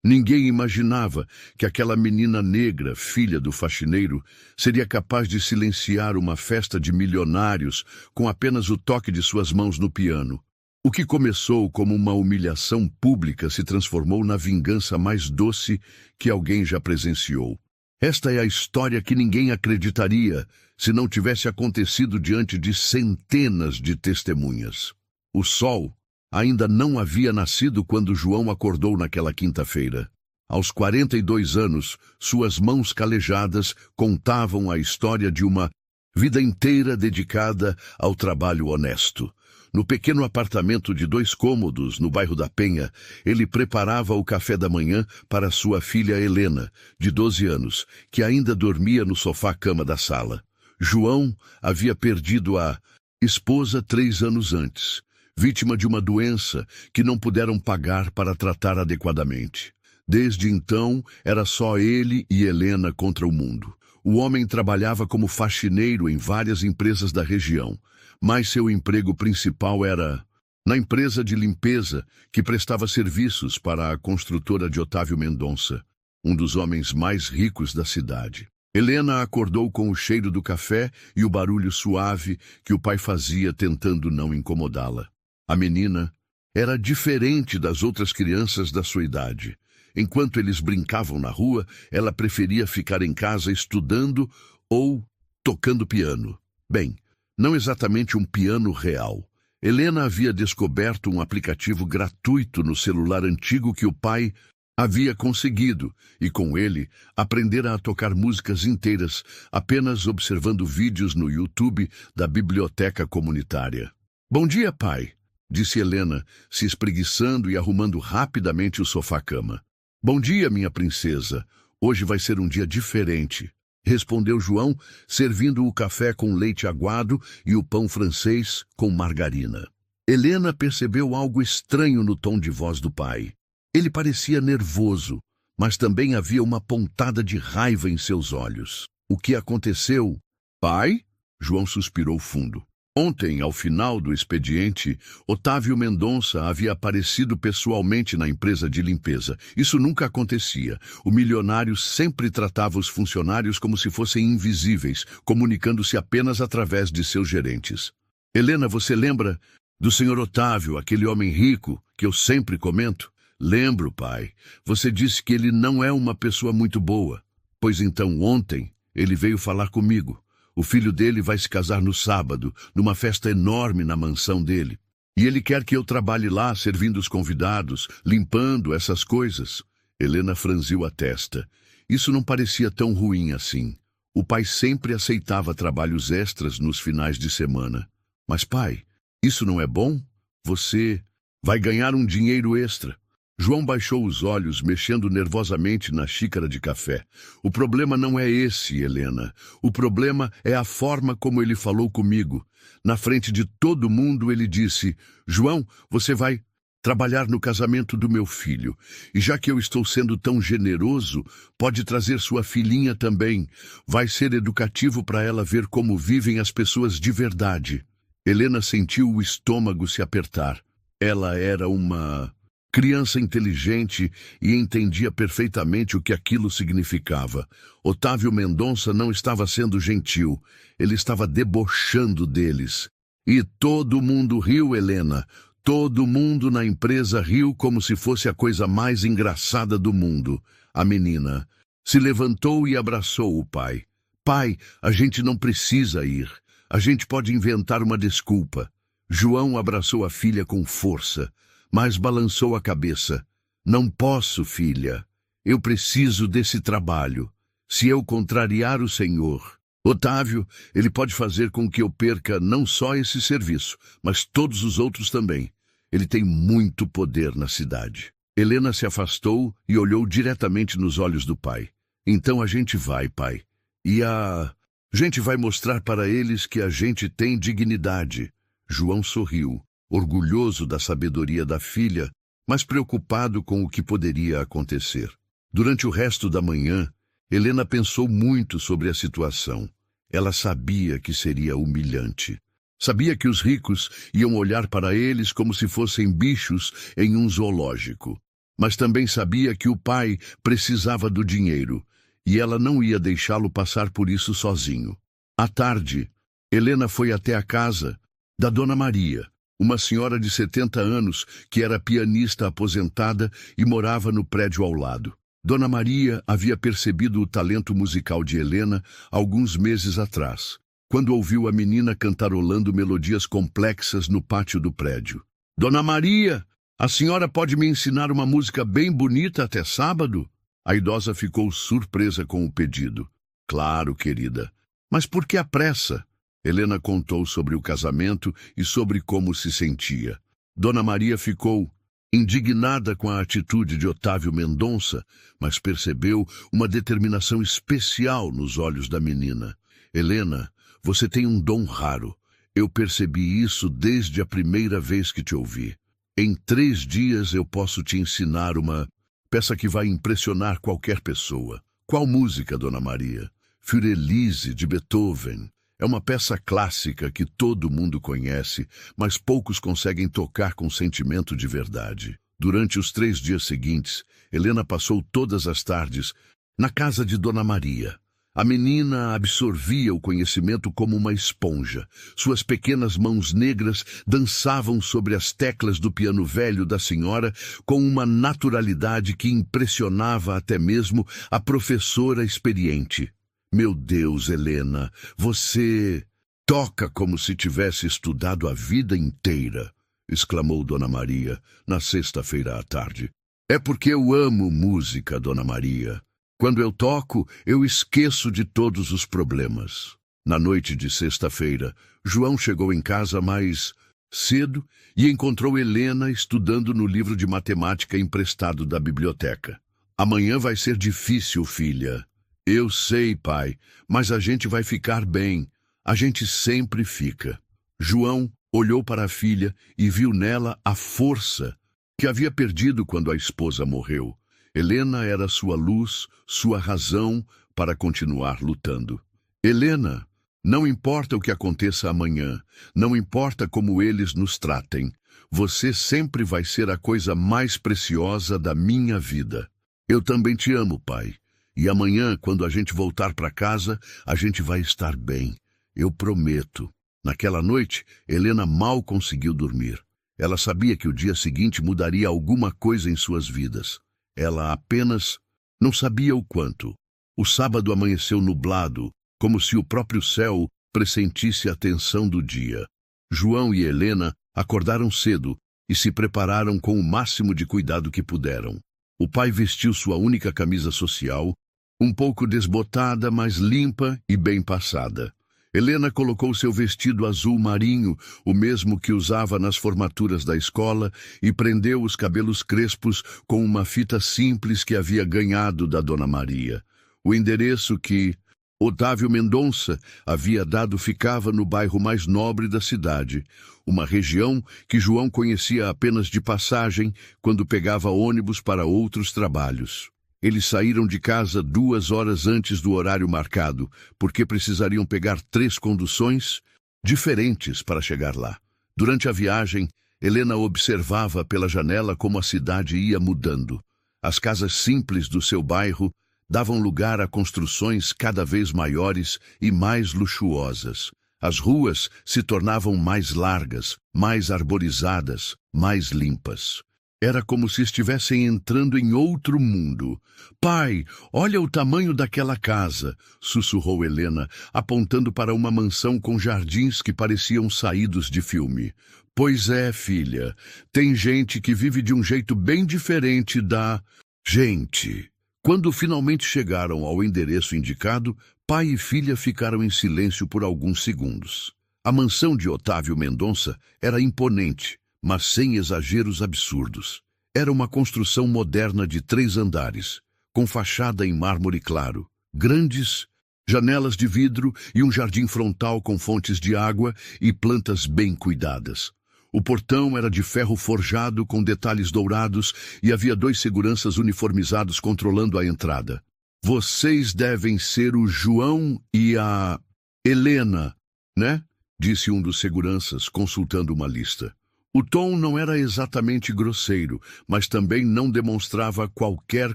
Ninguém imaginava que aquela menina negra, filha do faxineiro, seria capaz de silenciar uma festa de milionários com apenas o toque de suas mãos no piano. O que começou como uma humilhação pública se transformou na vingança mais doce que alguém já presenciou. Esta é a história que ninguém acreditaria se não tivesse acontecido diante de centenas de testemunhas. O sol ainda não havia nascido quando João acordou naquela quinta-feira. Aos 42 anos, suas mãos calejadas contavam a história de uma vida inteira dedicada ao trabalho honesto. No pequeno apartamento de 2 cômodos, no bairro da Penha, ele preparava o café da manhã para sua filha Helena, de 12 anos, que ainda dormia no sofá-cama da sala. João havia perdido a esposa 3 anos antes, vítima de uma doença que não puderam pagar para tratar adequadamente. Desde então, era só ele e Helena contra o mundo. O homem trabalhava como faxineiro em várias empresas da região, mas seu emprego principal era na empresa de limpeza que prestava serviços para a construtora de Otávio Mendonça, um dos homens mais ricos da cidade. Helena acordou com o cheiro do café e o barulho suave que o pai fazia tentando não incomodá-la. A menina era diferente das outras crianças da sua idade. Enquanto eles brincavam na rua, ela preferia ficar em casa estudando ou tocando piano. Bem, não exatamente um piano real. Helena havia descoberto um aplicativo gratuito no celular antigo que o pai havia conseguido, e com ele aprendera a tocar músicas inteiras, apenas observando vídeos no YouTube da biblioteca comunitária. "Bom dia, pai", disse Helena, se espreguiçando e arrumando rapidamente o sofá-cama. "Bom dia, minha princesa. Hoje vai ser um dia diferente", respondeu João, servindo o café com leite aguado e o pão francês com margarina. Helena percebeu algo estranho no tom de voz do pai. Ele parecia nervoso, mas também havia uma pontada de raiva em seus olhos. "O que aconteceu?" "Pai?" João suspirou fundo. Ontem, ao final do expediente, Otávio Mendonça havia aparecido pessoalmente na empresa de limpeza. Isso nunca acontecia. O milionário sempre tratava os funcionários como se fossem invisíveis, comunicando-se apenas através de seus gerentes. "Helena, você lembra do senhor Otávio, aquele homem rico que eu sempre comento?" "Lembro, pai. Você disse que ele não é uma pessoa muito boa. Pois então, ontem, ele veio falar comigo. O filho dele vai se casar no sábado, numa festa enorme na mansão dele. E ele quer que eu trabalhe lá, servindo os convidados, limpando essas coisas." Helena franziu a testa. Isso não parecia tão ruim assim. O pai sempre aceitava trabalhos extras nos finais de semana. "Mas, pai, isso não é bom? Você vai ganhar um dinheiro extra." João baixou os olhos, mexendo nervosamente na xícara de café. "O problema não é esse, Helena. O problema é a forma como ele falou comigo. Na frente de todo mundo ele disse: 'João, você vai trabalhar no casamento do meu filho. E já que eu estou sendo tão generoso, pode trazer sua filhinha também. Vai ser educativo para ela ver como vivem as pessoas de verdade.'" Helena sentiu o estômago se apertar. Ela era uma criança inteligente e entendia perfeitamente o que aquilo significava. Otávio Mendonça não estava sendo gentil, ele estava debochando deles. E todo mundo riu, Helena. Todo mundo na empresa riu como se fosse a coisa mais engraçada do mundo. A menina se levantou e abraçou o pai. "Pai, a gente não precisa ir. A gente pode inventar uma desculpa." João abraçou a filha com força, mas balançou a cabeça. "Não posso, filha. Eu preciso desse trabalho. Se eu contrariar o senhor, Otávio, ele pode fazer com que eu perca não só esse serviço, mas todos os outros também. Ele tem muito poder na cidade." Helena se afastou e olhou diretamente nos olhos do pai. "Então a gente vai, pai. E a gente vai mostrar para eles que a gente tem dignidade." João sorriu, orgulhoso da sabedoria da filha, mas preocupado com o que poderia acontecer. Durante o resto da manhã, Helena pensou muito sobre a situação. Ela sabia que seria humilhante. Sabia que os ricos iam olhar para eles como se fossem bichos em um zoológico. mas também sabia que o pai precisava do dinheiro, e ela não ia deixá-lo passar por isso sozinho. À tarde, Helena foi até a casa da Dona Maria, uma senhora de 70 anos que era pianista aposentada e morava no prédio ao lado. Dona Maria havia percebido o talento musical de Helena alguns meses atrás, quando ouviu a menina cantarolando melodias complexas no pátio do prédio. Dona Maria, a senhora pode me ensinar uma música bem bonita até sábado? A idosa ficou surpresa com o pedido. Claro, querida. Mas por que a pressa? Helena contou sobre o casamento e sobre como se sentia. Dona Maria ficou indignada com a atitude de Otávio Mendonça, mas percebeu uma determinação especial nos olhos da menina. Helena, você tem um dom raro. Eu percebi isso desde a primeira vez que te ouvi. Em 3 dias eu posso te ensinar uma peça que vai impressionar qualquer pessoa. Qual música, Dona Maria? Für Elise, de Beethoven. É uma peça clássica que todo mundo conhece, mas poucos conseguem tocar com sentimento de verdade. Durante os 3 dias seguintes, Helena passou todas as tardes na casa de Dona Maria. A menina absorvia o conhecimento como uma esponja. Suas pequenas mãos negras dançavam sobre as teclas do piano velho da senhora com uma naturalidade que impressionava até mesmo a professora experiente. Meu Deus, Helena, você toca como se tivesse estudado a vida inteira, exclamou Dona Maria na sexta-feira à tarde. É porque eu amo música, Dona Maria. Quando eu toco, eu esqueço de todos os problemas. Na noite de sexta-feira, João chegou em casa mais cedo e encontrou Helena estudando no livro de matemática emprestado da biblioteca. Amanhã vai ser difícil, filha. Eu sei, pai, mas a gente vai ficar bem. A gente sempre fica. João olhou para a filha e viu nela a força que havia perdido quando a esposa morreu. Helena era sua luz, sua razão para continuar lutando. Helena, não importa o que aconteça amanhã, não importa como eles nos tratem, você sempre vai ser a coisa mais preciosa da minha vida. Eu também te amo, pai. E amanhã, quando a gente voltar para casa, a gente vai estar bem. Eu prometo. Naquela noite, Helena mal conseguiu dormir. Ela sabia que o dia seguinte mudaria alguma coisa em suas vidas. Ela apenas não sabia o quanto. O sábado amanheceu nublado, como se o próprio céu pressentisse a tensão do dia. João e Helena acordaram cedo e se prepararam com o máximo de cuidado que puderam. O pai vestiu sua única camisa social, um pouco desbotada, mas limpa e bem passada. Helena colocou seu vestido azul marinho, o mesmo que usava nas formaturas da escola, e prendeu os cabelos crespos com uma fita simples que havia ganhado da Dona Maria. O endereço que Otávio Mendonça havia dado ficava no bairro mais nobre da cidade, uma região que João conhecia apenas de passagem quando pegava ônibus para outros trabalhos. Eles saíram de casa 2 horas antes do horário marcado, porque precisariam pegar 3 conduções diferentes para chegar lá. Durante a viagem, Helena observava pela janela como a cidade ia mudando. As casas simples do seu bairro davam lugar a construções cada vez maiores e mais luxuosas. As ruas se tornavam mais largas, mais arborizadas, mais limpas. Era como se estivessem entrando em outro mundo. Pai, olha o tamanho daquela casa, sussurrou Helena, apontando para uma mansão com jardins que pareciam saídos de filme. Pois é, filha, tem gente que vive de um jeito bem diferente da gente. Quando finalmente chegaram ao endereço indicado, pai e filha ficaram em silêncio por alguns segundos. A mansão de Otávio Mendonça era imponente, mas sem exageros absurdos. Era uma construção moderna de 3 andares, com fachada em mármore claro, grandes janelas de vidro e um jardim frontal com fontes de água e plantas bem cuidadas. O portão era de ferro forjado com detalhes dourados e havia 2 seguranças uniformizados controlando a entrada. Vocês devem ser o João e a Helena, né? Disse um dos seguranças, consultando uma lista. O tom não era exatamente grosseiro, mas também não demonstrava qualquer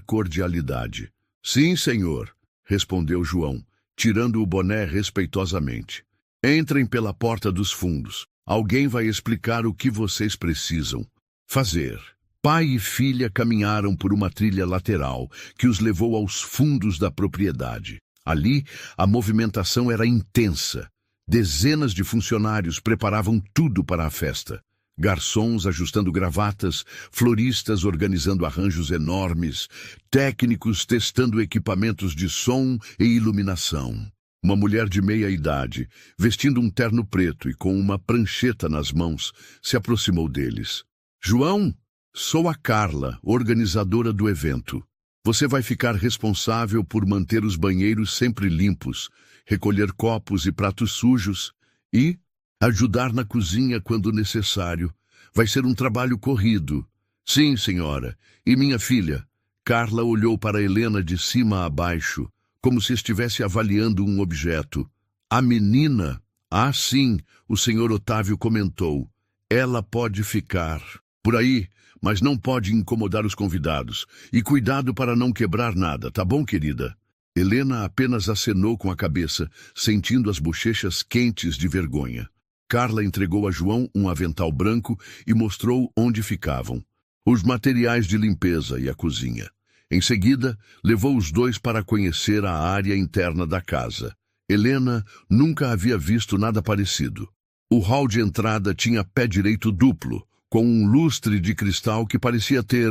cordialidade. Sim, senhor, respondeu João, tirando o boné respeitosamente. Entrem pela porta dos fundos. Alguém vai explicar o que vocês precisam fazer. Pai e filha caminharam por uma trilha lateral que os levou aos fundos da propriedade. Ali, a movimentação era intensa. Dezenas de funcionários preparavam tudo para a festa. Garçons ajustando gravatas, floristas organizando arranjos enormes, técnicos testando equipamentos de som e iluminação. Uma mulher de meia-idade, vestindo um terno preto e com uma prancheta nas mãos, se aproximou deles. João, sou a Carla, organizadora do evento. Você vai ficar responsável por manter os banheiros sempre limpos, recolher copos e pratos sujos e ajudar na cozinha quando necessário. Vai ser um trabalho corrido. Sim, senhora. E minha filha? Carla olhou para Helena de cima a baixo, como se estivesse avaliando um objeto. A menina? Ah, sim, o senhor Otávio comentou. Ela pode ficar por aí, mas não pode incomodar os convidados. E cuidado para não quebrar nada, tá bom, querida? Helena apenas acenou com a cabeça, sentindo as bochechas quentes de vergonha. Carla entregou a João um avental branco e mostrou onde ficavam os materiais de limpeza e a cozinha. Em seguida, levou os dois para conhecer a área interna da casa. Helena nunca havia visto nada parecido. O hall de entrada tinha pé direito duplo, com um lustre de cristal que parecia ter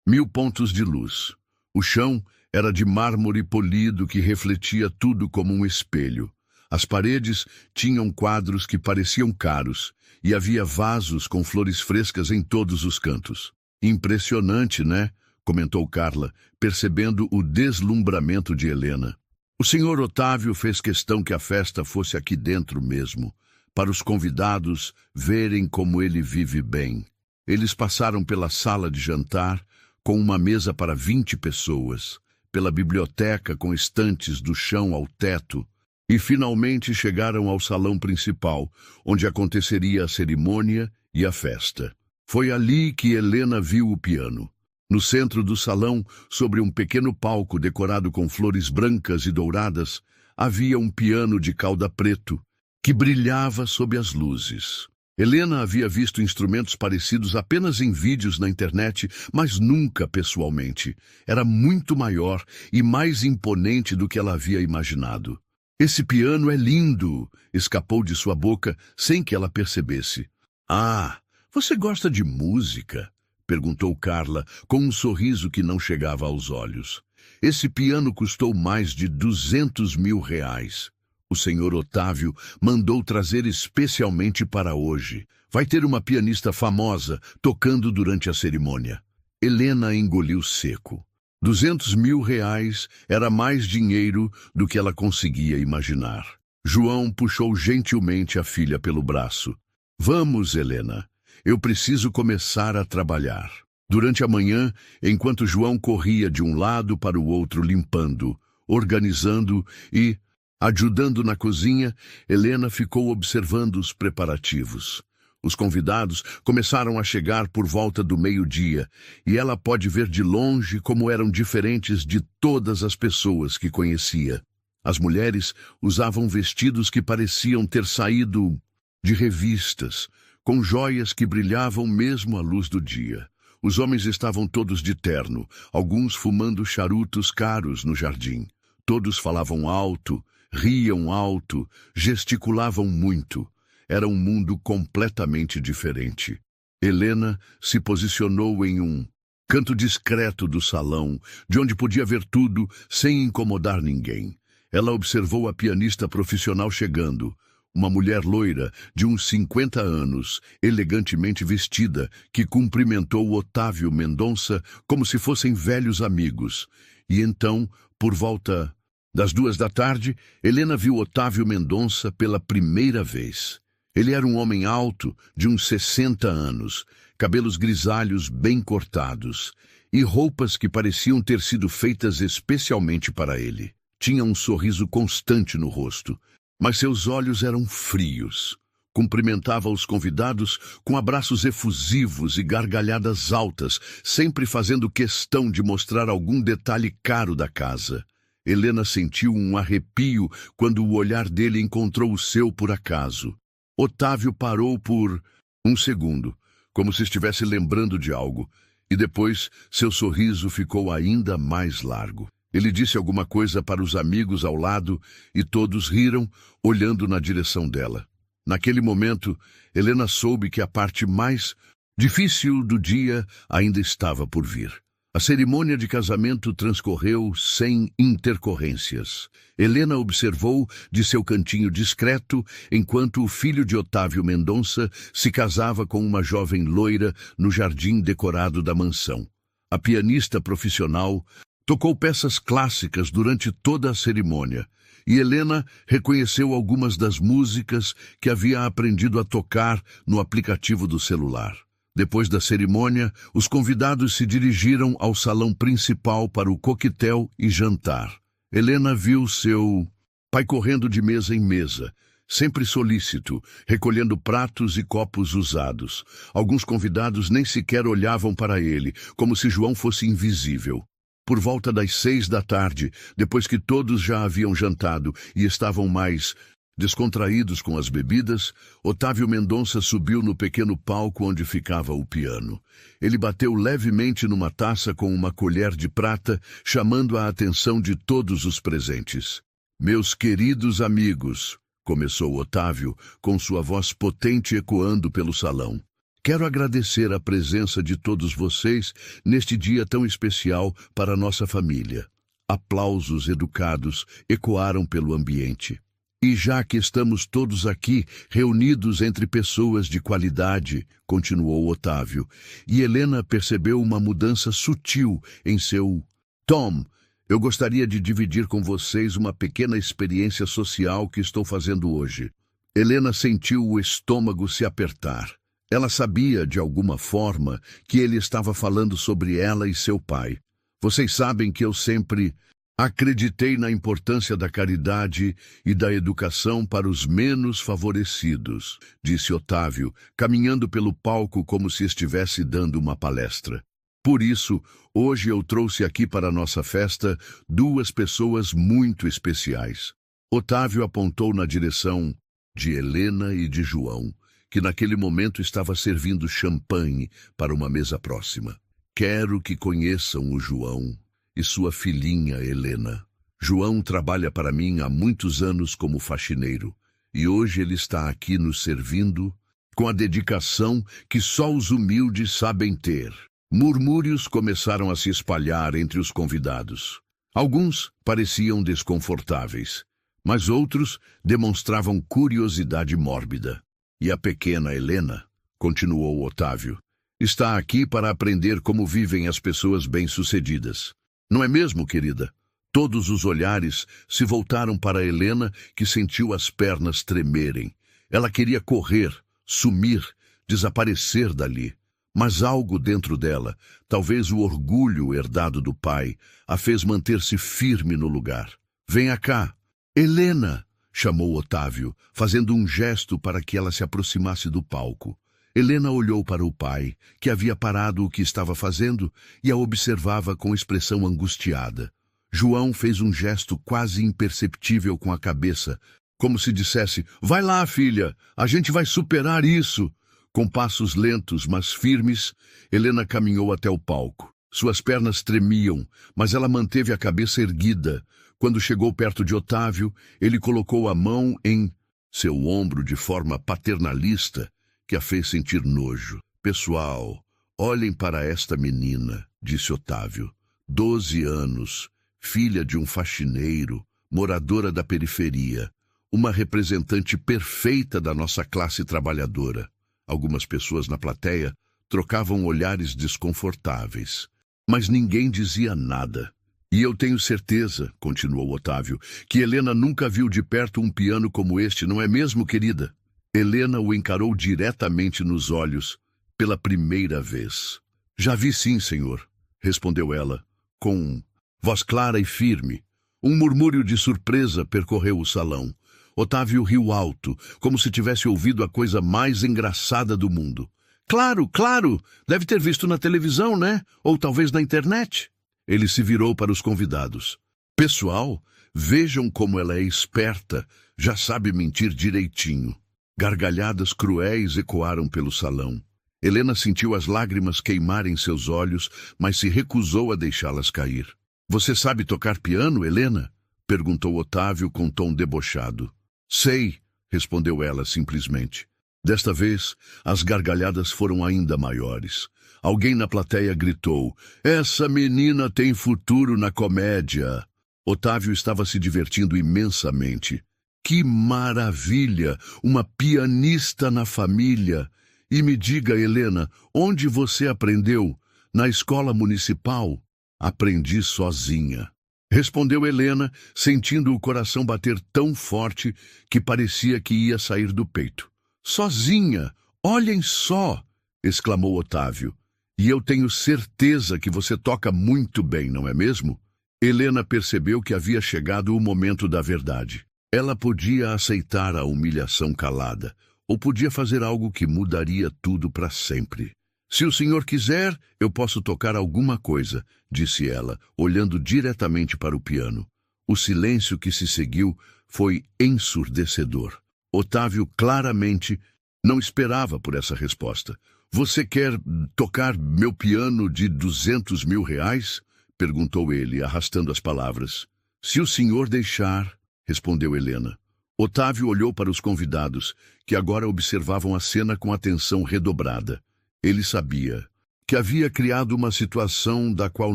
1000 pontos de luz. O chão era de mármore polido que refletia tudo como um espelho. As paredes tinham quadros que pareciam caros e havia vasos com flores frescas em todos os cantos. Impressionante, né? Comentou Carla, percebendo o deslumbramento de Helena. O senhor Otávio fez questão que a festa fosse aqui dentro mesmo, para os convidados verem como ele vive bem. Eles passaram pela sala de jantar, com uma mesa para 20 pessoas, pela biblioteca com estantes do chão ao teto, e finalmente chegaram ao salão principal, onde aconteceria a cerimônia e a festa. Foi ali que Helena viu o piano. No centro do salão, sobre um pequeno palco decorado com flores brancas e douradas, havia um piano de cauda preto, que brilhava sob as luzes. Helena havia visto instrumentos parecidos apenas em vídeos na internet, mas nunca pessoalmente. Era muito maior e mais imponente do que ela havia imaginado. Esse piano é lindo, escapou de sua boca sem que ela percebesse. Ah, você gosta de música? Perguntou Carla, com um sorriso que não chegava aos olhos. Esse piano custou mais de 200 mil reais. O senhor Otávio mandou trazer especialmente para hoje. Vai ter uma pianista famosa tocando durante a cerimônia. Helena engoliu seco. 200 mil reais era mais dinheiro do que ela conseguia imaginar. João puxou gentilmente a filha pelo braço. Vamos, Helena. Eu preciso começar a trabalhar. Durante a manhã, enquanto João corria de um lado para o outro limpando, organizando e ajudando na cozinha, Helena ficou observando os preparativos. Os convidados começaram a chegar por volta do meio-dia, e ela pode ver de longe como eram diferentes de todas as pessoas que conhecia. As mulheres usavam vestidos que pareciam ter saído de revistas, com joias que brilhavam mesmo à luz do dia. Os homens estavam todos de terno, alguns fumando charutos caros no jardim. Todos falavam alto, riam alto, gesticulavam muito. Era um mundo completamente diferente. Helena se posicionou em um canto discreto do salão, de onde podia ver tudo sem incomodar ninguém. Ela observou a pianista profissional chegando, uma mulher loira de uns 50 anos, elegantemente vestida, que cumprimentou Otávio Mendonça como se fossem velhos amigos. E então, por volta das 14h, Helena viu Otávio Mendonça pela primeira vez. Ele era um homem alto, de uns 60 anos, cabelos grisalhos bem cortados, e roupas que pareciam ter sido feitas especialmente para ele. Tinha um sorriso constante no rosto, mas seus olhos eram frios. Cumprimentava os convidados com abraços efusivos e gargalhadas altas, sempre fazendo questão de mostrar algum detalhe caro da casa. Helena sentiu um arrepio quando o olhar dele encontrou o seu por acaso. Otávio parou por um segundo, como se estivesse lembrando de algo, e depois seu sorriso ficou ainda mais largo. Ele disse alguma coisa para os amigos ao lado e todos riram, olhando na direção dela. Naquele momento, Helena soube que a parte mais difícil do dia ainda estava por vir. A cerimônia de casamento transcorreu sem intercorrências. Helena observou de seu cantinho discreto enquanto o filho de Otávio Mendonça se casava com uma jovem loira no jardim decorado da mansão. A pianista profissional tocou peças clássicas durante toda a cerimônia, e Helena reconheceu algumas das músicas que havia aprendido a tocar no aplicativo do celular. Depois da cerimônia, os convidados se dirigiram ao salão principal para o coquetel e jantar. Helena viu seu pai correndo de mesa em mesa, sempre solícito, recolhendo pratos e copos usados. Alguns convidados nem sequer olhavam para ele, como se João fosse invisível. Por volta das 6 da tarde, depois que todos já haviam jantado e estavam mais descontraídos com as bebidas, Otávio Mendonça subiu no pequeno palco onde ficava o piano. Ele bateu levemente numa taça com uma colher de prata, chamando a atenção de todos os presentes. "Meus queridos amigos", começou Otávio, com sua voz potente ecoando pelo salão. "Quero agradecer a presença de todos vocês neste dia tão especial para nossa família." Aplausos educados ecoaram pelo ambiente. "E já que estamos todos aqui, reunidos entre pessoas de qualidade", continuou Otávio, e Helena percebeu uma mudança sutil em seu tom. "Eu gostaria de dividir com vocês uma pequena experiência social que estou fazendo hoje." Helena sentiu o estômago se apertar. Ela sabia, de alguma forma, que ele estava falando sobre ela e seu pai. "Vocês sabem que eu sempre acreditei na importância da caridade e da educação para os menos favorecidos", disse Otávio, caminhando pelo palco como se estivesse dando uma palestra. "Por isso, hoje eu trouxe aqui para a nossa festa 2 pessoas muito especiais." Otávio apontou na direção de Helena e de João, que naquele momento estava servindo champanhe para uma mesa próxima. "Quero que conheçam o João e sua filhinha Helena. João trabalha para mim há muitos anos como faxineiro, e hoje ele está aqui nos servindo com a dedicação que só os humildes sabem ter." Murmúrios começaram a se espalhar entre os convidados. Alguns pareciam desconfortáveis, mas outros demonstravam curiosidade mórbida. "E a pequena Helena", continuou Otávio, "está aqui para aprender como vivem as pessoas bem-sucedidas. Não é mesmo, querida?" Todos os olhares se voltaram para Helena, que sentiu as pernas tremerem. Ela queria correr, sumir, desaparecer dali. Mas algo dentro dela, talvez o orgulho herdado do pai, a fez manter-se firme no lugar. "Venha cá, Helena!" chamou Otávio, fazendo um gesto para que ela se aproximasse do palco. Helena olhou para o pai, que havia parado o que estava fazendo, e a observava com expressão angustiada. João fez um gesto quase imperceptível com a cabeça, como se dissesse: "Vai lá, filha, a gente vai superar isso." Com passos lentos, mas firmes, Helena caminhou até o palco. Suas pernas tremiam, mas ela manteve a cabeça erguida. Quando chegou perto de Otávio, ele colocou a mão em seu ombro de forma paternalista, que a fez sentir nojo. "Pessoal, olhem para esta menina", disse Otávio. 12 anos, filha de um faxineiro, moradora da periferia, uma representante perfeita da nossa classe trabalhadora. Algumas pessoas na plateia trocavam olhares desconfortáveis, mas ninguém dizia nada. "E eu tenho certeza", continuou Otávio, "que Helena nunca viu de perto um piano como este, não é mesmo, querida?" Helena o encarou diretamente nos olhos pela primeira vez. "Já vi sim, senhor", respondeu ela, com voz clara e firme. Um murmúrio de surpresa percorreu o salão. Otávio riu alto, como se tivesse ouvido a coisa mais engraçada do mundo. Claro, claro! Deve ter visto na televisão, né? Ou talvez na internet. Ele se virou para os convidados. Pessoal, vejam como ela é esperta, já sabe mentir direitinho. Gargalhadas cruéis ecoaram pelo salão. Helena sentiu as lágrimas queimarem seus olhos, mas se recusou a deixá-las cair. Você sabe tocar piano, Helena? Perguntou Otávio com tom debochado. Sei, respondeu ela simplesmente. Desta vez, as gargalhadas foram ainda maiores. Alguém na plateia gritou, essa menina tem futuro na comédia. Otávio estava se divertindo imensamente. Que maravilha! Uma pianista na família! E me diga, Helena, onde você aprendeu? Na escola municipal? Aprendi sozinha. Respondeu Helena, sentindo o coração bater tão forte que parecia que ia sair do peito. Sozinha! Olhem só! Exclamou Otávio. E eu tenho certeza que você toca muito bem, não é mesmo? Helena percebeu que havia chegado o momento da verdade. Ela podia aceitar a humilhação calada, ou podia fazer algo que mudaria tudo para sempre. Se o senhor quiser, eu posso tocar alguma coisa, disse ela, olhando diretamente para o piano. O silêncio que se seguiu foi ensurdecedor. Otávio claramente não esperava por essa resposta. Você quer tocar meu piano de R$ 200.000? Perguntou ele, arrastando as palavras. Se o senhor deixar, respondeu Helena. Otávio olhou para os convidados, que agora observavam a cena com atenção redobrada. Ele sabia que havia criado uma situação da qual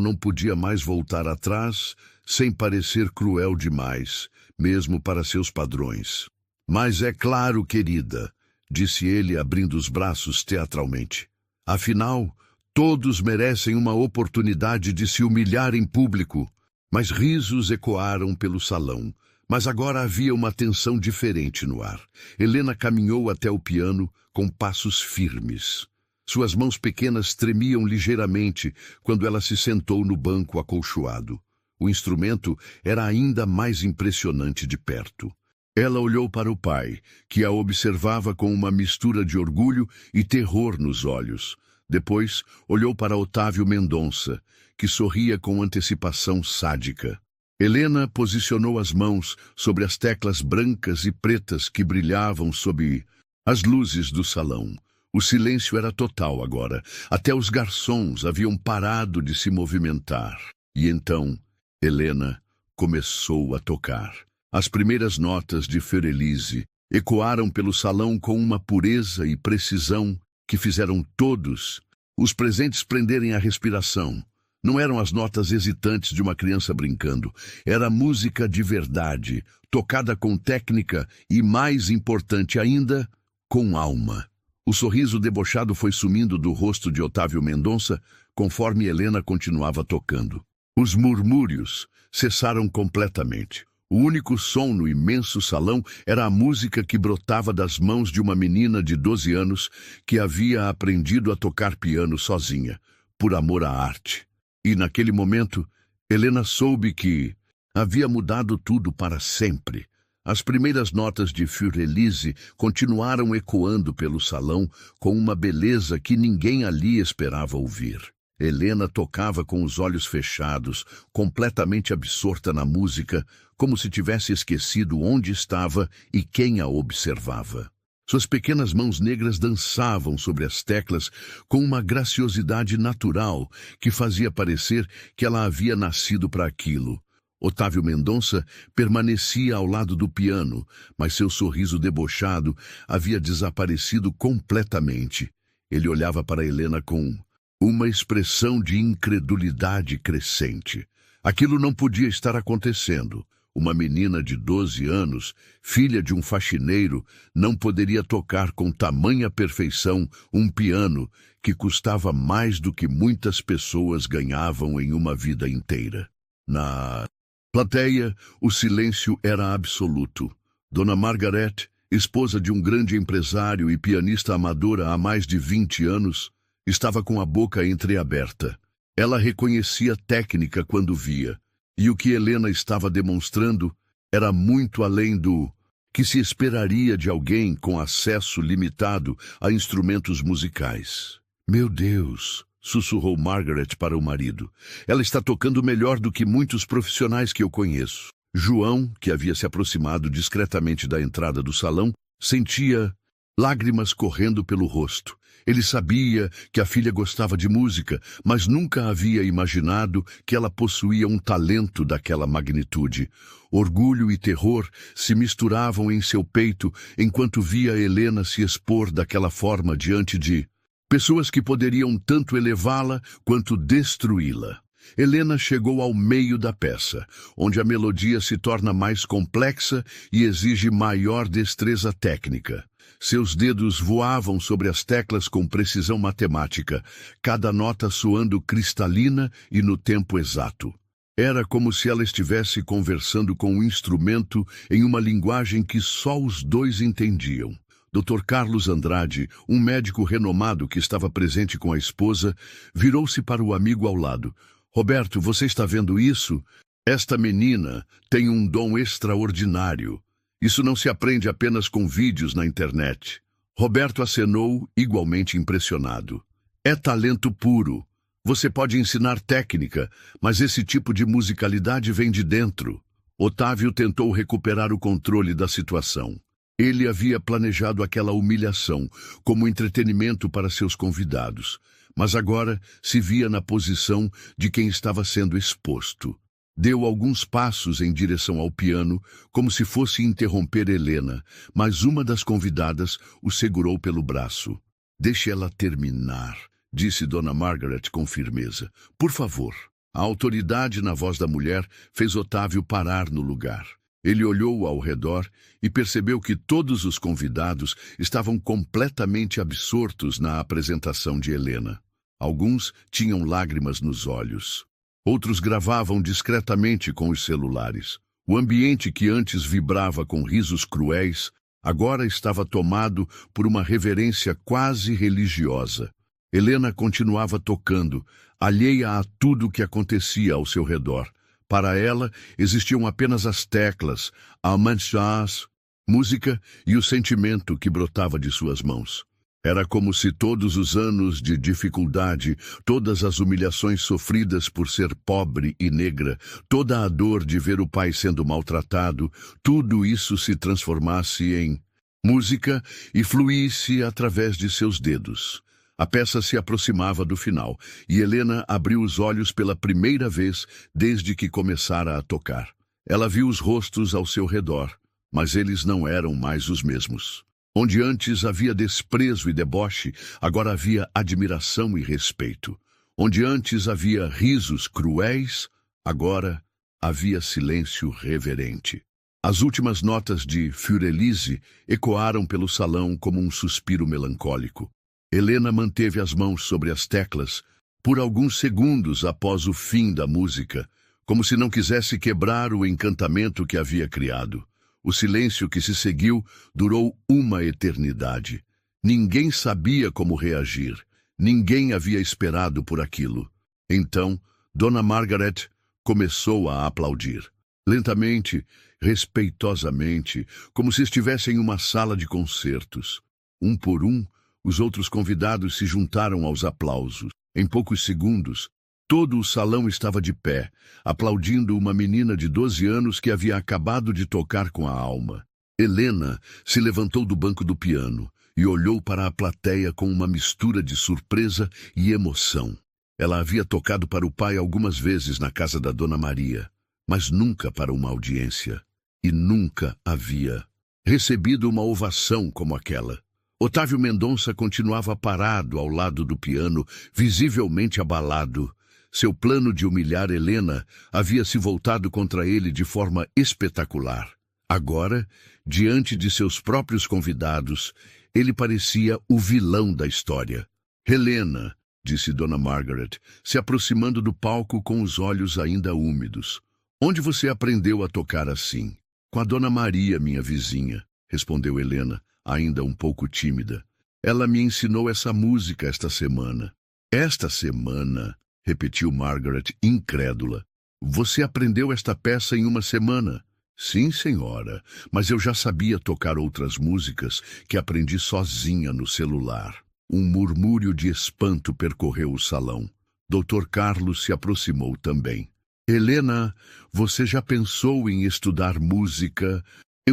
não podia mais voltar atrás, sem parecer cruel demais, mesmo para seus padrões. Mas é claro, querida, disse ele, abrindo os braços teatralmente. Afinal, todos merecem uma oportunidade de se humilhar em público. Mas risos ecoaram pelo salão. Mas agora havia uma tensão diferente no ar. Helena caminhou até o piano com passos firmes. Suas mãos pequenas tremiam ligeiramente quando ela se sentou no banco acolchoado. O instrumento era ainda mais impressionante de perto. Ela olhou para o pai, que a observava com uma mistura de orgulho e terror nos olhos. Depois, olhou para Otávio Mendonça, que sorria com antecipação sádica. Helena posicionou as mãos sobre as teclas brancas e pretas que brilhavam sob as luzes do salão. O silêncio era total agora. Até os garçons haviam parado de se movimentar. E então, Helena começou a tocar. As primeiras notas de Fiordalise ecoaram pelo salão com uma pureza e precisão que fizeram todos os presentes prenderem a respiração. Não eram as notas hesitantes de uma criança brincando. Era música de verdade, tocada com técnica e, mais importante ainda, com alma. O sorriso debochado foi sumindo do rosto de Otávio Mendonça conforme Helena continuava tocando. Os murmúrios cessaram completamente. O único som no imenso salão era a música que brotava das mãos de uma menina de 12 anos que havia aprendido a tocar piano sozinha, por amor à arte. E naquele momento, Helena soube que havia mudado tudo para sempre. As primeiras notas de Fiordalise continuaram ecoando pelo salão com uma beleza que ninguém ali esperava ouvir. Helena tocava com os olhos fechados, completamente absorta na música, como se tivesse esquecido onde estava e quem a observava. Suas pequenas mãos negras dançavam sobre as teclas com uma graciosidade natural que fazia parecer que ela havia nascido para aquilo. Otávio Mendonça permanecia ao lado do piano, mas seu sorriso debochado havia desaparecido completamente. Ele olhava para Helena com uma expressão de incredulidade crescente. Aquilo não podia estar acontecendo. Uma menina de 12 anos, filha de um faxineiro, não poderia tocar com tamanha perfeição um piano que custava mais do que muitas pessoas ganhavam em uma vida inteira. Na plateia, o silêncio era absoluto. Dona Margaret, esposa de um grande empresário e pianista amadora há mais de 20 anos, estava com a boca entreaberta. Ela reconhecia técnica quando via. E o que Helena estava demonstrando era muito além do que se esperaria de alguém com acesso limitado a instrumentos musicais. Meu Deus, sussurrou Margaret para o marido. Ela está tocando melhor do que muitos profissionais que eu conheço. João, que havia se aproximado discretamente da entrada do salão, sentia lágrimas correndo pelo rosto. Ele sabia que a filha gostava de música, mas nunca havia imaginado que ela possuía um talento daquela magnitude. Orgulho e terror se misturavam em seu peito enquanto via Helena se expor daquela forma diante de pessoas que poderiam tanto elevá-la quanto destruí-la. Helena chegou ao meio da peça, onde a melodia se torna mais complexa e exige maior destreza técnica. Seus dedos voavam sobre as teclas com precisão matemática, cada nota soando cristalina e no tempo exato. Era como se ela estivesse conversando com um instrumento em uma linguagem que só os dois entendiam. Dr. Carlos Andrade, um médico renomado que estava presente com a esposa, virou-se para o amigo ao lado. Roberto, você está vendo isso? Esta menina tem um dom extraordinário. Isso não se aprende apenas com vídeos na internet. Roberto acenou, igualmente impressionado. É talento puro. Você pode ensinar técnica, mas esse tipo de musicalidade vem de dentro. Otávio tentou recuperar o controle da situação. Ele havia planejado aquela humilhação como entretenimento para seus convidados, mas agora se via na posição de quem estava sendo exposto. Deu alguns passos em direção ao piano, como se fosse interromper Helena, mas uma das convidadas o segurou pelo braço. Deixe ela terminar, disse Dona Margaret com firmeza. Por favor. A autoridade na voz da mulher fez Otávio parar no lugar. Ele olhou ao redor e percebeu que todos os convidados estavam completamente absortos na apresentação de Helena. Alguns tinham lágrimas nos olhos. Outros gravavam discretamente com os celulares. O ambiente que antes vibrava com risos cruéis, agora estava tomado por uma reverência quase religiosa. Helena continuava tocando, alheia a tudo o que acontecia ao seu redor. Para ela, existiam apenas as teclas, a manchas, música e o sentimento que brotava de suas mãos. Era como se todos os anos de dificuldade, todas as humilhações sofridas por ser pobre e negra, toda a dor de ver o pai sendo maltratado, tudo isso se transformasse em música e fluísse através de seus dedos. A peça se aproximava do final, e Helena abriu os olhos pela primeira vez desde que começara a tocar. Ela viu os rostos ao seu redor, mas eles não eram mais os mesmos. Onde antes havia desprezo e deboche, agora havia admiração e respeito. Onde antes havia risos cruéis, agora havia silêncio reverente. As últimas notas de Fürelise ecoaram pelo salão como um suspiro melancólico. Helena manteve as mãos sobre as teclas por alguns segundos após o fim da música, como se não quisesse quebrar o encantamento que havia criado. O silêncio que se seguiu durou uma eternidade. Ninguém sabia como reagir. Ninguém havia esperado por aquilo. Então, Dona Margaret começou a aplaudir. Lentamente, respeitosamente, como se estivesse em uma sala de concertos. Um por um, os outros convidados se juntaram aos aplausos. Em poucos segundos, todo o salão estava de pé, aplaudindo uma menina de 12 anos que havia acabado de tocar com a alma. Helena se levantou do banco do piano e olhou para a plateia com uma mistura de surpresa e emoção. Ela havia tocado para o pai algumas vezes na casa da Dona Maria, mas nunca para uma audiência. E nunca havia recebido uma ovação como aquela. Otávio Mendonça continuava parado ao lado do piano, visivelmente abalado. Seu plano de humilhar Helena havia se voltado contra ele de forma espetacular. Agora, diante de seus próprios convidados, ele parecia o vilão da história. Helena, disse Dona Margaret, se aproximando do palco com os olhos ainda úmidos. Onde você aprendeu a tocar assim? Com a Dona Maria, minha vizinha, respondeu Helena, ainda um pouco tímida. Ela me ensinou essa música esta semana. Esta semana, repetiu Margaret, incrédula. Você aprendeu esta peça em uma semana? Sim, senhora, mas eu já sabia tocar outras músicas que aprendi sozinha no celular. Um murmúrio de espanto percorreu o salão. Dr. Carlos se aproximou também. Helena, você já pensou em estudar música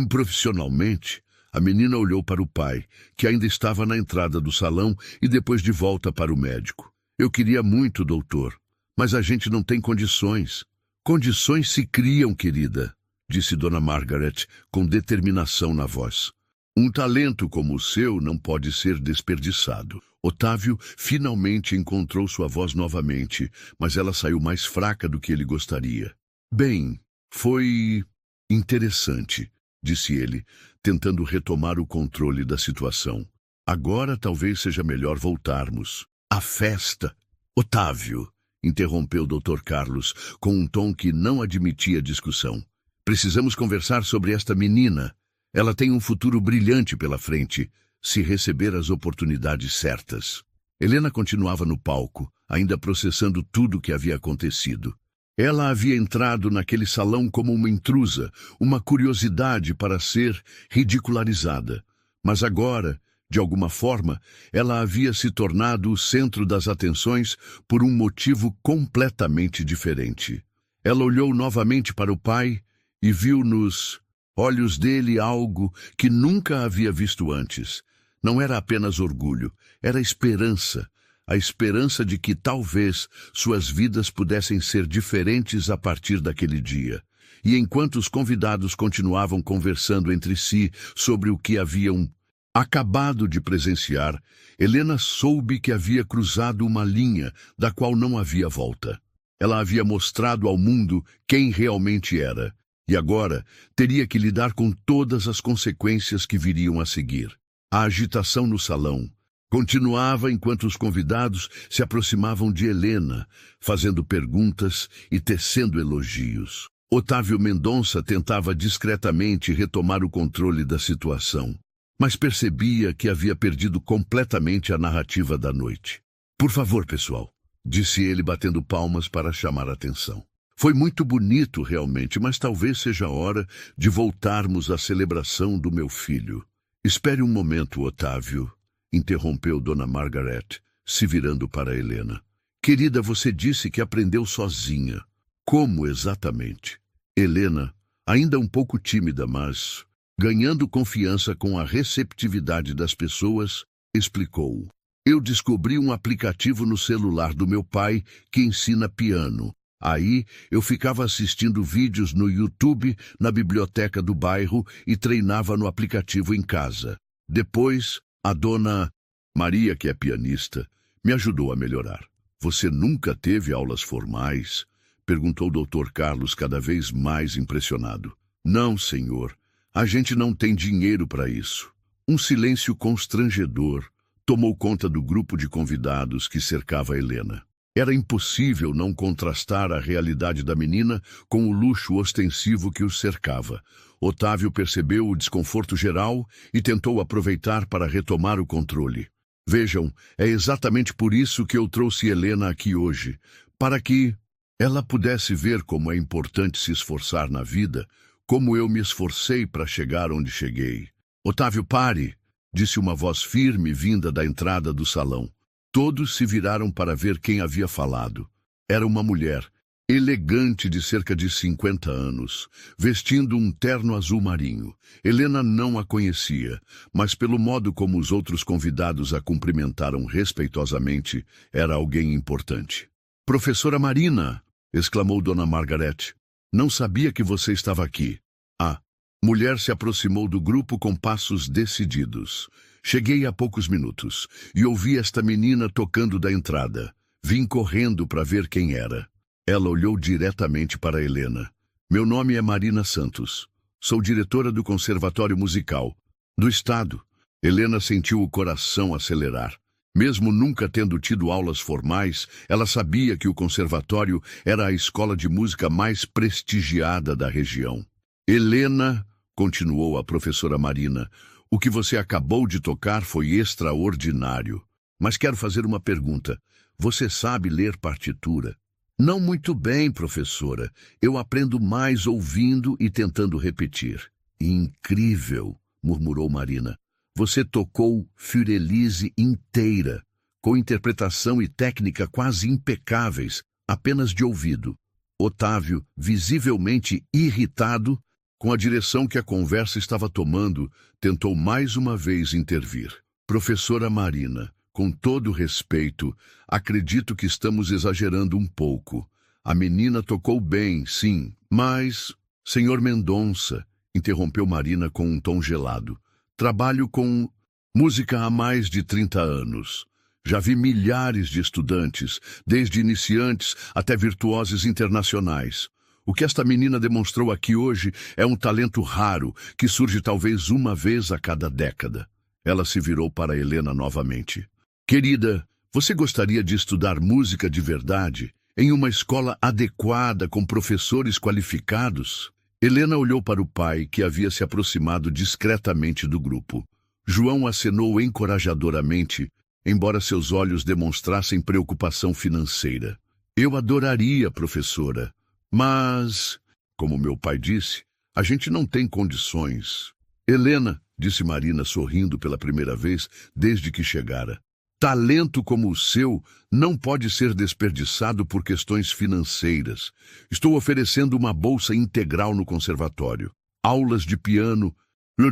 profissionalmente? A menina olhou para o pai, que ainda estava na entrada do salão, e depois de volta para o médico. Eu queria muito, doutor, mas a gente não tem condições. Condições se criam, querida, disse Dona Margaret com determinação na voz. Um talento como o seu não pode ser desperdiçado. Otávio finalmente encontrou sua voz novamente, mas ela saiu mais fraca do que ele gostaria. Bem, foi interessante, disse ele, tentando retomar o controle da situação. Agora talvez seja melhor voltarmos. A festa. Otávio, interrompeu Dr. Carlos, com um tom que não admitia discussão. Precisamos conversar sobre esta menina. Ela tem um futuro brilhante pela frente, se receber as oportunidades certas. Helena continuava no palco, ainda processando tudo o que havia acontecido. Ela havia entrado naquele salão como uma intrusa, uma curiosidade para ser ridicularizada. Mas agora, de alguma forma, ela havia se tornado o centro das atenções por um motivo completamente diferente. Ela olhou novamente para o pai e viu nos olhos dele algo que nunca havia visto antes. Não era apenas orgulho, era esperança. A esperança de que talvez suas vidas pudessem ser diferentes a partir daquele dia. E enquanto os convidados continuavam conversando entre si sobre o que haviam acabado de presenciar, Helena soube que havia cruzado uma linha da qual não havia volta. Ela havia mostrado ao mundo quem realmente era, e agora teria que lidar com todas as consequências que viriam a seguir. A agitação no salão continuava enquanto os convidados se aproximavam de Helena, fazendo perguntas e tecendo elogios. Otávio Mendonça tentava discretamente retomar o controle da situação, mas percebia que havia perdido completamente a narrativa da noite. Por favor, pessoal, disse ele batendo palmas para chamar a atenção. Foi muito bonito realmente, mas talvez seja a hora de voltarmos à celebração do meu filho. Espere um momento, Otávio, interrompeu Dona Margaret, se virando para Helena. Querida, você disse que aprendeu sozinha. Como exatamente? Helena, ainda um pouco tímida, mas ganhando confiança com a receptividade das pessoas, explicou. Eu descobri um aplicativo no celular do meu pai que ensina piano. Aí eu ficava assistindo vídeos no YouTube, na biblioteca do bairro e treinava no aplicativo em casa. Depois, a dona Maria, que é pianista, me ajudou a melhorar. Você nunca teve aulas formais? Perguntou o Dr. Carlos, cada vez mais impressionado. Não, senhor. A gente não tem dinheiro para isso. Um silêncio constrangedor tomou conta do grupo de convidados que cercava Helena. Era impossível não contrastar a realidade da menina com o luxo ostensivo que os cercava. Otávio percebeu o desconforto geral e tentou aproveitar para retomar o controle. Vejam, é exatamente por isso que eu trouxe Helena aqui hoje, para que ela pudesse ver como é importante se esforçar na vida, como eu me esforcei para chegar onde cheguei. Otávio, pare, disse uma voz firme vinda da entrada do salão. Todos se viraram para ver quem havia falado. Era uma mulher, elegante de cerca de 50 anos, vestindo um terno azul marinho. Helena não a conhecia, mas pelo modo como os outros convidados a cumprimentaram respeitosamente, era alguém importante. Professora Marina, exclamou Dona Margaret, não sabia que você estava aqui. A mulher se aproximou do grupo com passos decididos. Cheguei há poucos minutos e ouvi esta menina tocando da entrada. Vim correndo para ver quem era. Ela olhou diretamente para Helena. Meu nome é Marina Santos. Sou diretora do Conservatório Musical do Estado. Helena sentiu o coração acelerar. Mesmo nunca tendo tido aulas formais, ela sabia que o conservatório era a escola de música mais prestigiada da região. Helena, continuou a professora Marina, o que você acabou de tocar foi extraordinário. Mas quero fazer uma pergunta. Você sabe ler partitura? Não muito bem, professora. Eu aprendo mais ouvindo e tentando repetir. Incrível, murmurou Marina. Você tocou Fiordilise inteira, com interpretação e técnica quase impecáveis, apenas de ouvido. Otávio, visivelmente irritado com a direção que a conversa estava tomando, tentou mais uma vez intervir. Professora Marina, com todo respeito, acredito que estamos exagerando um pouco. A menina tocou bem, sim, mas... Senhor Mendonça, interrompeu Marina com um tom gelado. Trabalho com música há mais de 30 anos. Já vi milhares de estudantes, desde iniciantes até virtuosos internacionais. O que esta menina demonstrou aqui hoje é um talento raro, que surge talvez uma vez a cada década. Ela se virou para Helena novamente. Querida, você gostaria de estudar música de verdade, em uma escola adequada, com professores qualificados? Helena olhou para o pai, que havia se aproximado discretamente do grupo. João acenou encorajadoramente, embora seus olhos demonstrassem preocupação financeira. Eu adoraria, professora, mas, como meu pai disse, a gente não tem condições. Helena, disse Marina sorrindo pela primeira vez desde que chegara, talento como o seu não pode ser desperdiçado por questões financeiras. Estou oferecendo uma bolsa integral no conservatório. Aulas de piano,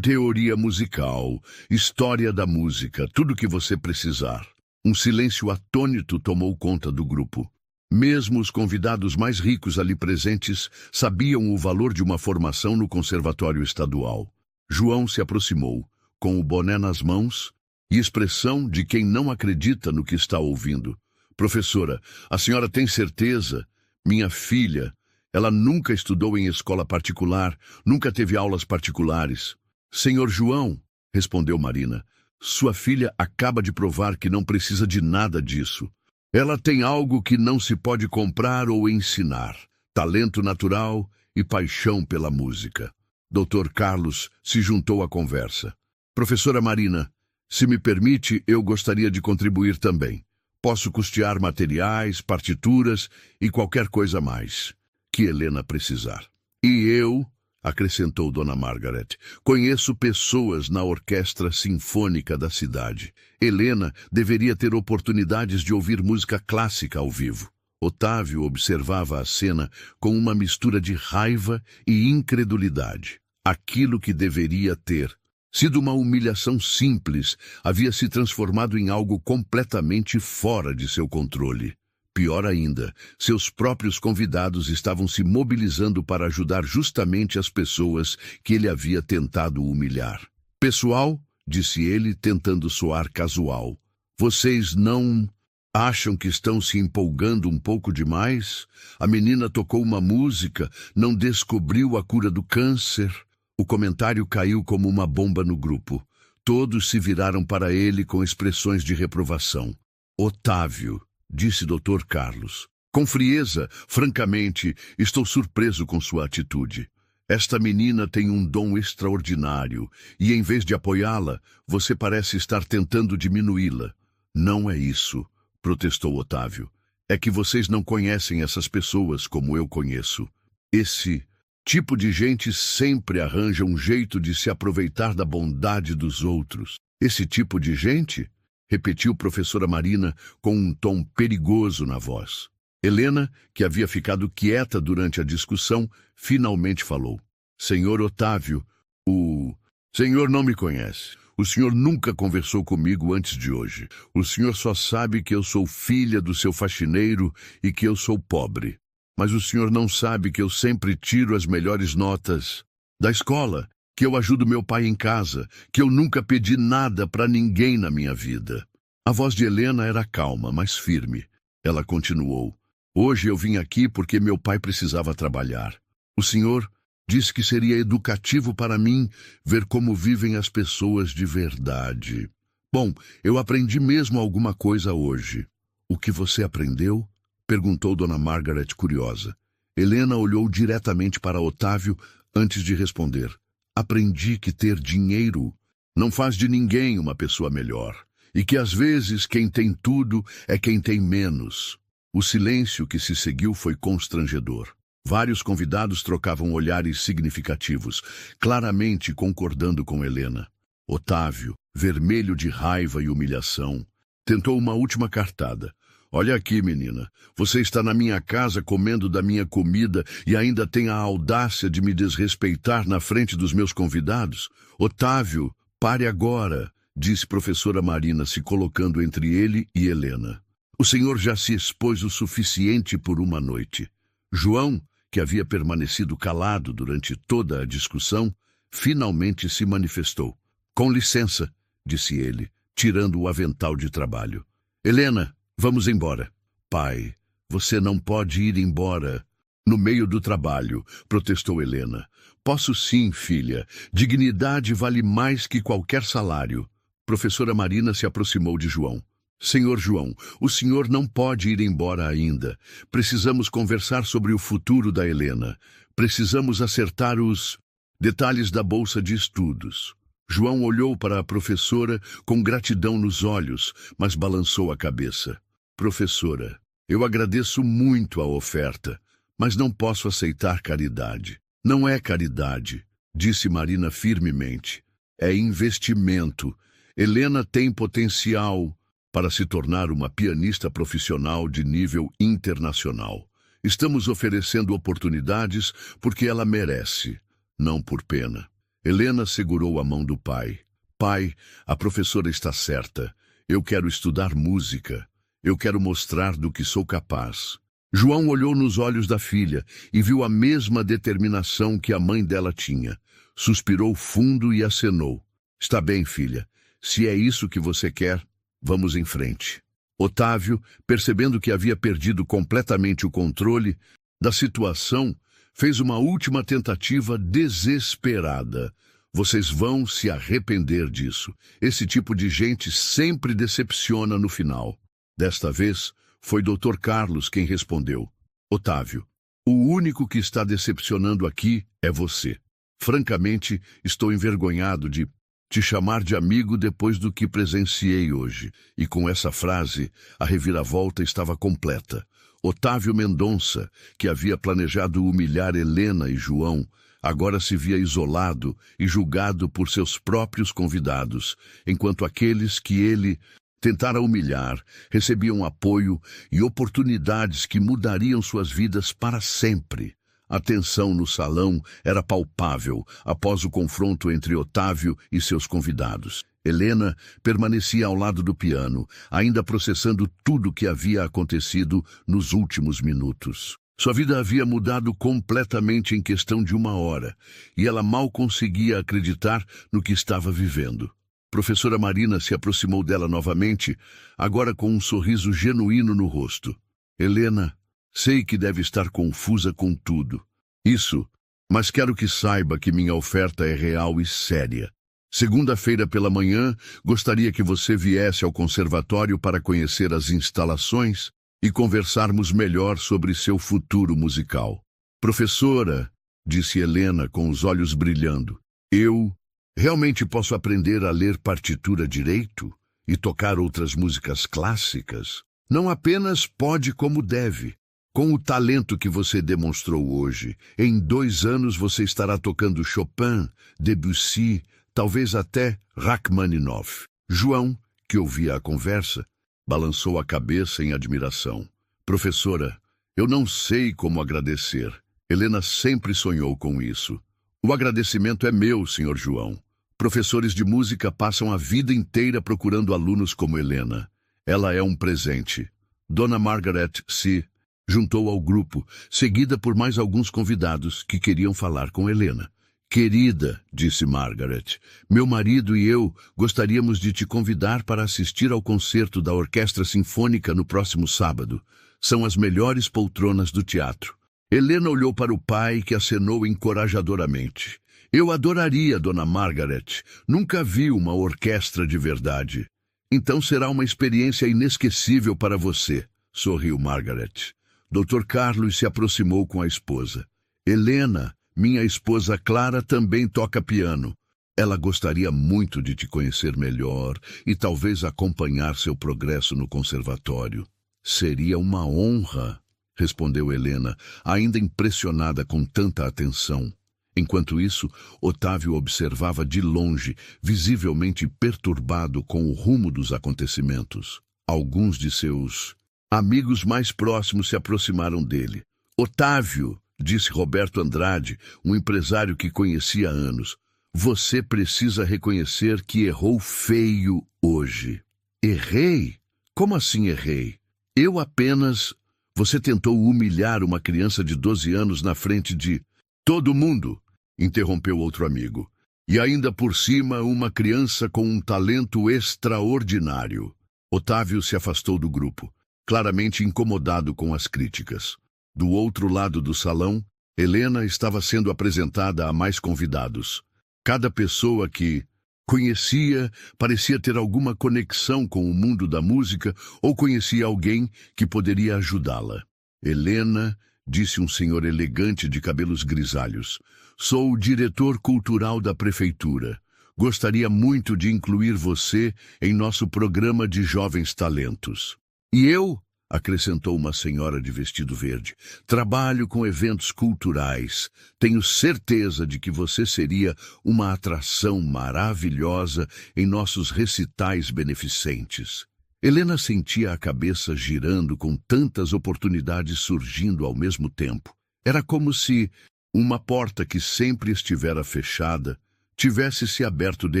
teoria musical, história da música, tudo o que você precisar. Um silêncio atônito tomou conta do grupo. Mesmo os convidados mais ricos ali presentes sabiam o valor de uma formação no conservatório estadual. João se aproximou, com o boné nas mãos e expressão de quem não acredita no que está ouvindo. Professora, a senhora tem certeza? Minha filha, ela nunca estudou em escola particular, nunca teve aulas particulares. Senhor João, respondeu Marina, sua filha acaba de provar que não precisa de nada disso. Ela tem algo que não se pode comprar ou ensinar, talento natural e paixão pela música. Dr. Carlos se juntou à conversa. Professora Marina, se me permite, eu gostaria de contribuir também. Posso custear materiais, partituras e qualquer coisa mais que Helena precisar. E eu, acrescentou Dona Margaret, conheço pessoas na orquestra sinfônica da cidade. Helena deveria ter oportunidades de ouvir música clássica ao vivo. Otávio observava a cena com uma mistura de raiva e incredulidade. Aquilo que deveria ter sido uma humilhação simples havia se transformado em algo completamente fora de seu controle. Pior ainda, seus próprios convidados estavam se mobilizando para ajudar justamente as pessoas que ele havia tentado humilhar. Pessoal, disse ele, tentando soar casual, vocês não acham que estão se empolgando um pouco demais? A menina tocou uma música, não descobriu a cura do câncer. O comentário caiu como uma bomba no grupo. Todos se viraram para ele com expressões de reprovação. Otávio, disse Dr. Carlos. Com frieza, francamente, estou surpreso com sua atitude. Esta menina tem um dom extraordinário e, em vez de apoiá-la, você parece estar tentando diminuí-la. Não é isso, protestou Otávio. É que vocês não conhecem essas pessoas como eu conheço. Esse tipo de gente sempre arranja um jeito de se aproveitar da bondade dos outros. Esse tipo de gente? Repetiu professora Marina com um tom perigoso na voz. Helena, que havia ficado quieta durante a discussão, finalmente falou. Senhor Otávio, o senhor não me conhece. O senhor nunca conversou comigo antes de hoje. O senhor só sabe que eu sou filha do seu faxineiro e que eu sou pobre. Mas o senhor não sabe que eu sempre tiro as melhores notas da escola, que eu ajudo meu pai em casa, que eu nunca pedi nada para ninguém na minha vida. A voz de Helena era calma, mas firme. Ela continuou. Hoje eu vim aqui porque meu pai precisava trabalhar. O senhor disse que seria educativo para mim ver como vivem as pessoas de verdade. Bom, eu aprendi mesmo alguma coisa hoje. O que você aprendeu? Perguntou Dona Margaret curiosa. Helena olhou diretamente para Otávio antes de responder. Aprendi que ter dinheiro não faz de ninguém uma pessoa melhor, e que às vezes quem tem tudo é quem tem menos. O silêncio que se seguiu foi constrangedor. Vários convidados trocavam olhares significativos, claramente concordando com Helena. Otávio, vermelho de raiva e humilhação, tentou uma última cartada. Olha aqui, menina. Você está na minha casa comendo da minha comida e ainda tem a audácia de me desrespeitar na frente dos meus convidados? Otávio, pare agora, disse professora Marina, se colocando entre ele e Helena. O senhor já se expôs o suficiente por uma noite. João, que havia permanecido calado durante toda a discussão, finalmente se manifestou. Com licença, disse ele, tirando o avental de trabalho. Helena, vamos embora. Pai, você não pode ir embora. No meio do trabalho, protestou Helena. Posso sim, filha. Dignidade vale mais que qualquer salário. Professora Marina se aproximou de João. Senhor João, o senhor não pode ir embora ainda. Precisamos conversar sobre o futuro da Helena. Precisamos acertar os detalhes da bolsa de estudos. João olhou para a professora com gratidão nos olhos, mas balançou a cabeça. Professora, eu agradeço muito a oferta, mas não posso aceitar caridade. Não é caridade, disse Marina firmemente. É investimento. Helena tem potencial para se tornar uma pianista profissional de nível internacional. Estamos oferecendo oportunidades porque ela merece, não por pena. Helena segurou a mão do pai. Pai, a professora está certa. Eu quero estudar música. Eu quero mostrar do que sou capaz. João olhou nos olhos da filha e viu a mesma determinação que a mãe dela tinha. Suspirou fundo e acenou. Está bem, filha. Se é isso que você quer, vamos em frente. Otávio, percebendo que havia perdido completamente o controle da situação, fez uma última tentativa desesperada. Vocês vão se arrepender disso. Esse tipo de gente sempre decepciona no final. Desta vez, foi Dr. Carlos quem respondeu. Otávio, o único que está decepcionando aqui é você. Francamente, estou envergonhado de te chamar de amigo depois do que presenciei hoje. E com essa frase, a reviravolta estava completa. Otávio Mendonça, que havia planejado humilhar Helena e João, agora se via isolado e julgado por seus próprios convidados, enquanto aqueles que ele tentara humilhar recebiam apoio e oportunidades que mudariam suas vidas para sempre. A tensão no salão era palpável após o confronto entre Otávio e seus convidados. Helena permanecia ao lado do piano, ainda processando tudo o que havia acontecido nos últimos minutos. Sua vida havia mudado completamente em questão de uma hora, e ela mal conseguia acreditar no que estava vivendo. Professora Marina se aproximou dela novamente, agora com um sorriso genuíno no rosto. Helena, sei que deve estar confusa com tudo. Isso, mas quero que saiba que minha oferta é real e séria. Segunda-feira pela manhã, gostaria que você viesse ao conservatório para conhecer as instalações e conversarmos melhor sobre seu futuro musical. Professora, disse Helena com os olhos brilhando, eu realmente posso aprender a ler partitura direito e tocar outras músicas clássicas? Não apenas pode como deve. Com o talento que você demonstrou hoje, em 2 anos você estará tocando Chopin, Debussy, talvez até Rachmaninoff. João, que ouvia a conversa, balançou a cabeça em admiração. Professora, eu não sei como agradecer. Helena sempre sonhou com isso. O agradecimento é meu, Sr. João. Professores de música passam a vida inteira procurando alunos como Helena. Ela é um presente. Dona Margaret se juntou ao grupo, seguida por mais alguns convidados que queriam falar com Helena. Querida, disse Margaret, meu marido e eu gostaríamos de te convidar para assistir ao concerto da Orquestra Sinfônica no próximo sábado. São as melhores poltronas do teatro. Helena olhou para o pai, que acenou encorajadoramente. Eu adoraria, Dona Margaret. Nunca vi uma orquestra de verdade. Então será uma experiência inesquecível para você, sorriu Margaret. Dr. Carlos se aproximou com a esposa. Helena, minha esposa Clara também toca piano. Ela gostaria muito de te conhecer melhor e talvez acompanhar seu progresso no conservatório. Seria uma honra, respondeu Helena, ainda impressionada com tanta atenção. Enquanto isso, Otávio observava de longe, visivelmente perturbado com o rumo dos acontecimentos. Alguns de seus amigos mais próximos se aproximaram dele. Otávio, disse Roberto Andrade, um empresário que conhecia há anos, você precisa reconhecer que errou feio hoje. Errei? Como assim errei? Eu apenas... Você tentou humilhar uma criança de 12 anos na frente de todo mundo, interrompeu outro amigo. E ainda por cima uma criança com um talento extraordinário. Otávio se afastou do grupo, claramente incomodado com as críticas. Do outro lado do salão, Helena estava sendo apresentada a mais convidados. Cada pessoa que conhecia parecia ter alguma conexão com o mundo da música ou conhecia alguém que poderia ajudá-la. Helena, disse um senhor elegante de cabelos grisalhos, sou o diretor cultural da prefeitura. Gostaria muito de incluir você em nosso programa de jovens talentos. E eu, acrescentou uma senhora de vestido verde, trabalho com eventos culturais. Tenho certeza de que você seria uma atração maravilhosa em nossos recitais beneficentes. Helena sentia a cabeça girando com tantas oportunidades surgindo ao mesmo tempo. Era como se uma porta que sempre estivera fechada tivesse se aberto de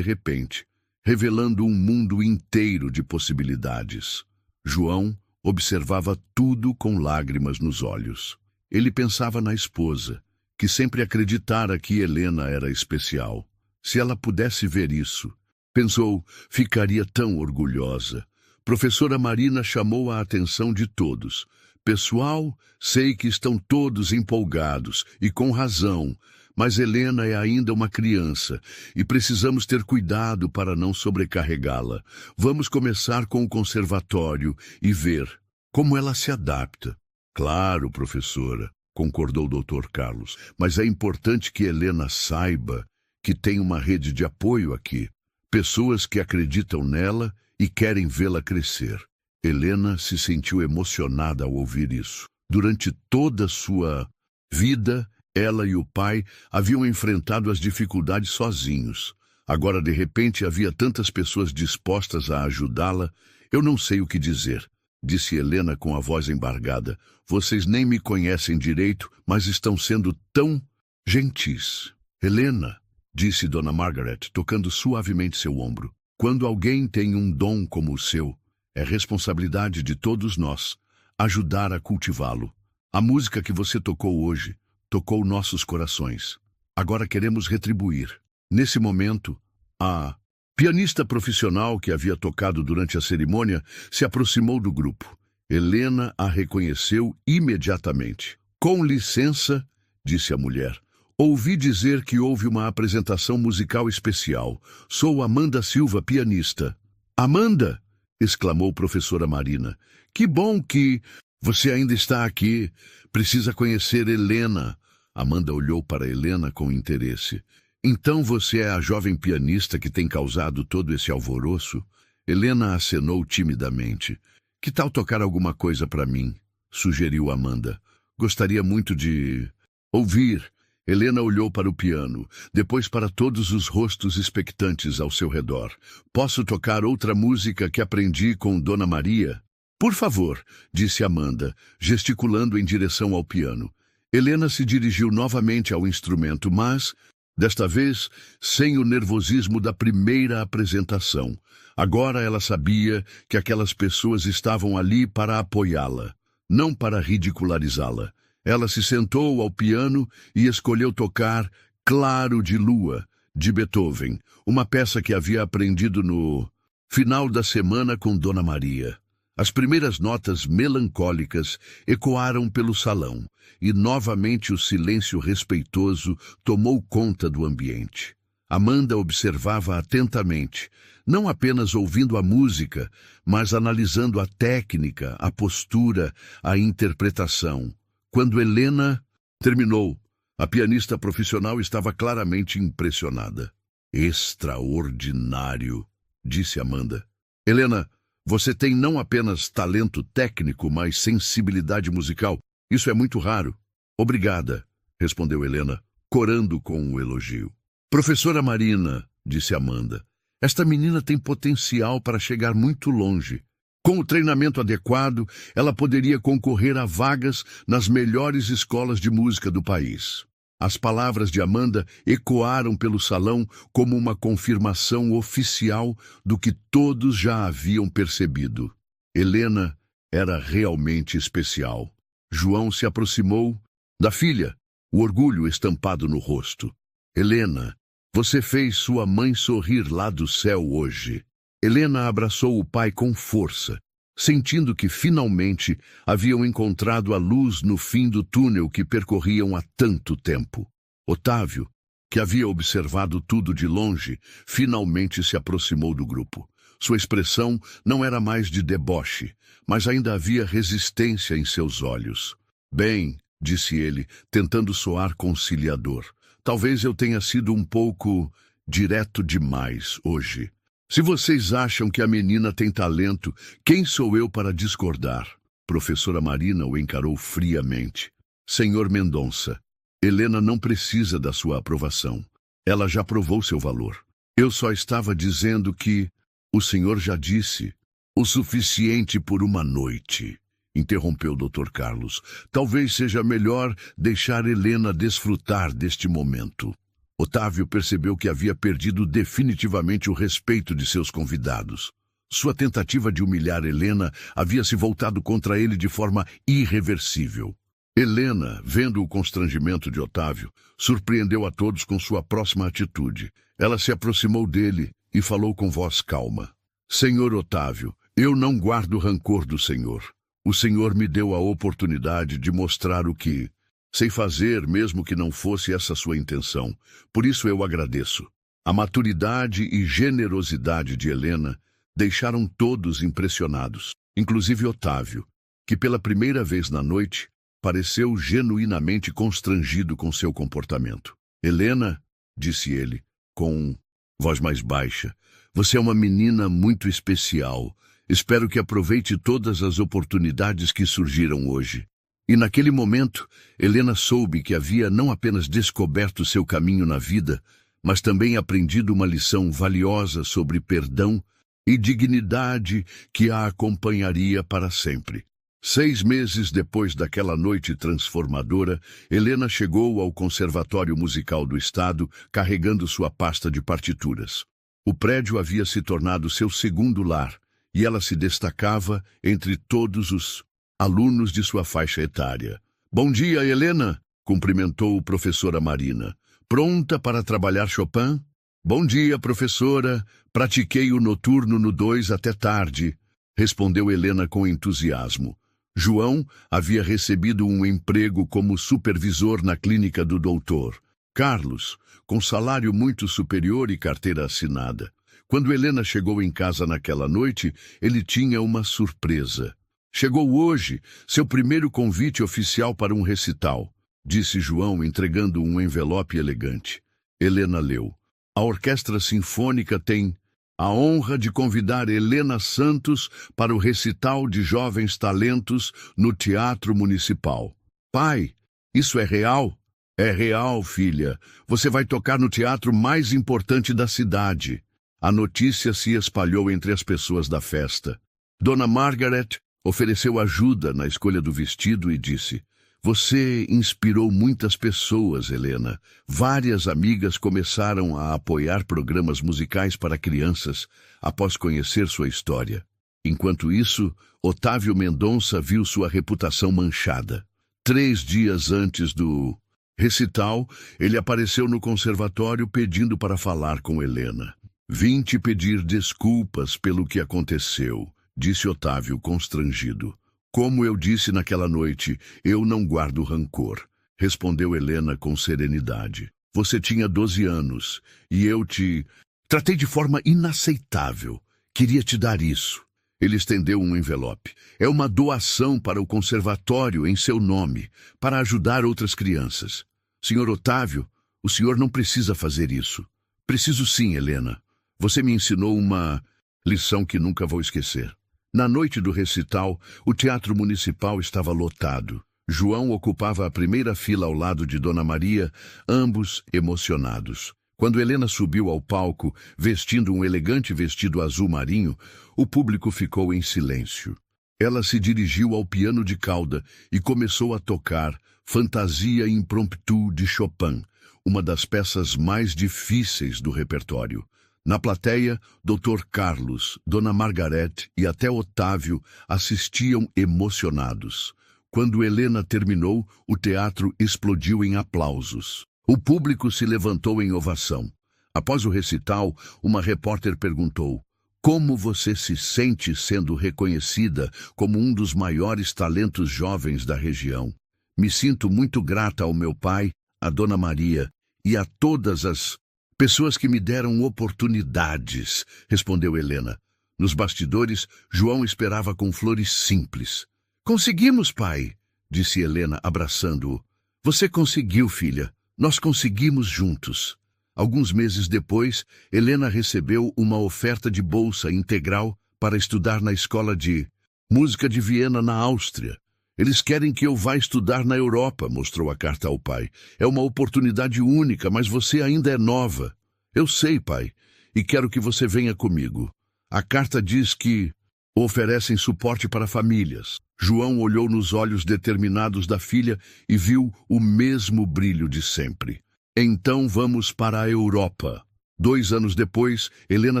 repente, revelando um mundo inteiro de possibilidades. João observava tudo com lágrimas nos olhos. Ele pensava na esposa, que sempre acreditara que Helena era especial. Se ela pudesse ver isso, pensou, ficaria tão orgulhosa. Professora Marina chamou a atenção de todos. Pessoal, sei que estão todos empolgados, e com razão, mas Helena é ainda uma criança e precisamos ter cuidado para não sobrecarregá-la. Vamos começar com o conservatório e ver como ela se adapta. Claro, professora, concordou o Dr. Carlos, mas é importante que Helena saiba que tem uma rede de apoio aqui, pessoas que acreditam nela e querem vê-la crescer. Helena se sentiu emocionada ao ouvir isso. Durante toda a sua vida, ela e o pai haviam enfrentado as dificuldades sozinhos. Agora, de repente, havia tantas pessoas dispostas a ajudá-la. Eu não sei o que dizer, disse Helena com a voz embargada. Vocês nem me conhecem direito, mas estão sendo tão gentis. Helena, disse Dona Margaret, tocando suavemente seu ombro. Quando alguém tem um dom como o seu, é responsabilidade de todos nós ajudar a cultivá-lo. A música que você tocou hoje tocou nossos corações. Agora queremos retribuir. Nesse momento, a pianista profissional que havia tocado durante a cerimônia se aproximou do grupo. Helena a reconheceu imediatamente. Com licença, disse a mulher. Ouvi dizer que houve uma apresentação musical especial. Sou Amanda Silva, pianista. Amanda! Exclamou professora Marina. Que bom que você ainda está aqui. Precisa conhecer Helena. Amanda olhou para Helena com interesse. Então você é a jovem pianista que tem causado todo esse alvoroço? Helena acenou timidamente. Que tal tocar alguma coisa para mim? Sugeriu Amanda. Gostaria muito de ouvir. Helena olhou para o piano, depois para todos os rostos expectantes ao seu redor. Posso tocar outra música que aprendi com Dona Maria? Por favor, disse Amanda, gesticulando em direção ao piano. Helena se dirigiu novamente ao instrumento, mas, desta vez, sem o nervosismo da primeira apresentação. Agora ela sabia que aquelas pessoas estavam ali para apoiá-la, não para ridicularizá-la. Ela se sentou ao piano e escolheu tocar Claro de Lua, de Beethoven, uma peça que havia aprendido no final da semana com Dona Maria. As primeiras notas melancólicas ecoaram pelo salão e novamente o silêncio respeitoso tomou conta do ambiente. Amanda observava atentamente, não apenas ouvindo a música, mas analisando a técnica, a postura, a interpretação. Quando Helena terminou, a pianista profissional estava claramente impressionada. Extraordinário, disse Amanda. Helena, Você tem não apenas talento técnico, mas sensibilidade musical. Isso é muito raro. Obrigada, respondeu Helena, corando com o elogio. Professora Marina, disse Amanda, esta menina tem potencial para chegar muito longe. Com o treinamento adequado, ela poderia concorrer a vagas nas melhores escolas de música do país. As palavras de Amanda ecoaram pelo salão como uma confirmação oficial do que todos já haviam percebido. Helena era realmente especial. João se aproximou da filha, o orgulho estampado no rosto. Helena, você fez sua mãe sorrir lá do céu hoje. Helena abraçou o pai com força, sentindo que finalmente haviam encontrado a luz no fim do túnel que percorriam há tanto tempo. Otávio, que havia observado tudo de longe, finalmente se aproximou do grupo. Sua expressão não era mais de deboche, mas ainda havia resistência em seus olhos. Bem, disse ele, tentando soar conciliador, talvez eu tenha sido um pouco direto demais hoje. Se vocês acham que a menina tem talento, quem sou eu para discordar? Professora Marina o encarou friamente. Senhor Mendonça, Helena não precisa da sua aprovação. Ela já provou seu valor. Eu só estava dizendo que o senhor já disse o suficiente por uma noite, interrompeu o Dr. Carlos. Talvez seja melhor deixar Helena desfrutar deste momento. Otávio percebeu que havia perdido definitivamente o respeito de seus convidados. Sua tentativa de humilhar Helena havia se voltado contra ele de forma irreversível. Helena, vendo o constrangimento de Otávio, surpreendeu a todos com sua próxima atitude. Ela se aproximou dele e falou com voz calma. Senhor Otávio, eu não guardo rancor do senhor. O senhor me deu a oportunidade de mostrar o que sei fazer, mesmo que não fosse essa sua intenção. Por isso eu agradeço. A maturidade e generosidade de Helena deixaram todos impressionados, inclusive Otávio, que pela primeira vez na noite pareceu genuinamente constrangido com seu comportamento. Helena, disse ele, com voz mais baixa, você é uma menina muito especial. Espero que aproveite todas as oportunidades que surgiram hoje. E naquele momento, Helena soube que havia não apenas descoberto seu caminho na vida, mas também aprendido uma lição valiosa sobre perdão e dignidade que a acompanharia para sempre. 6 meses depois daquela noite transformadora, Helena chegou ao Conservatório Musical do Estado carregando sua pasta de partituras. O prédio havia se tornado seu segundo lar, e ela se destacava entre todos os alunos de sua faixa etária. Bom dia, Helena, cumprimentou a professora Marina. Pronta para trabalhar Chopin? Bom dia, professora. Pratiquei o noturno no 2 até tarde, respondeu Helena com entusiasmo. João havia recebido um emprego como supervisor na clínica do doutor Carlos, com salário muito superior e carteira assinada. Quando Helena chegou em casa naquela noite, ele tinha uma surpresa. Chegou hoje seu primeiro convite oficial para um recital, disse João, entregando um envelope elegante. Helena leu. A Orquestra Sinfônica tem a honra de convidar Helena Santos para o recital de jovens talentos no Teatro Municipal. Pai, isso é real? É real, filha. Você vai tocar no teatro mais importante da cidade. A notícia se espalhou entre as pessoas da festa. Dona Margaret ofereceu ajuda na escolha do vestido e disse: você inspirou muitas pessoas, Helena. Várias amigas começaram a apoiar programas musicais para crianças após conhecer sua história. Enquanto isso, Otávio Mendonça viu sua reputação manchada. 3 dias antes do recital, ele apareceu no conservatório pedindo para falar com Helena. Vim te pedir desculpas pelo que aconteceu, disse Otávio constrangido. Como eu disse naquela noite, eu não guardo rancor, respondeu Helena com serenidade. Você tinha 12 anos e eu te tratei de forma inaceitável. Queria te dar isso. Ele estendeu um envelope. É uma doação para o conservatório em seu nome, para ajudar outras crianças. Senhor Otávio, o senhor não precisa fazer isso. Preciso sim, Helena. Você me ensinou uma lição que nunca vou esquecer. Na noite do recital, o Teatro Municipal estava lotado. João ocupava a primeira fila ao lado de Dona Maria, ambos emocionados. Quando Helena subiu ao palco, vestindo um elegante vestido azul marinho, o público ficou em silêncio. Ela se dirigiu ao piano de cauda e começou a tocar Fantasia Impromptu de Chopin, uma das peças mais difíceis do repertório. Na plateia, Dr. Carlos, Dona Margarete e até Otávio assistiam emocionados. Quando Helena terminou, o teatro explodiu em aplausos. O público se levantou em ovação. Após o recital, uma repórter perguntou: "Como você se sente sendo reconhecida como um dos maiores talentos jovens da região?" "Me sinto muito grata ao meu pai, a Dona Maria e a todas as pessoas que me deram oportunidades", respondeu Helena. Nos bastidores, João esperava com flores simples. "Conseguimos, pai", disse Helena, abraçando-o. "Você conseguiu, filha. Nós conseguimos juntos." Alguns meses depois, Helena recebeu uma oferta de bolsa integral para estudar na Escola de Música de Viena, na Áustria. "Eles querem que eu vá estudar na Europa", mostrou a carta ao pai. "É uma oportunidade única, mas você ainda é nova." "Eu sei, pai, e quero que você venha comigo." A carta diz que oferecem suporte para famílias. João olhou nos olhos determinados da filha e viu o mesmo brilho de sempre. "Então vamos para a Europa." 2 anos depois, Helena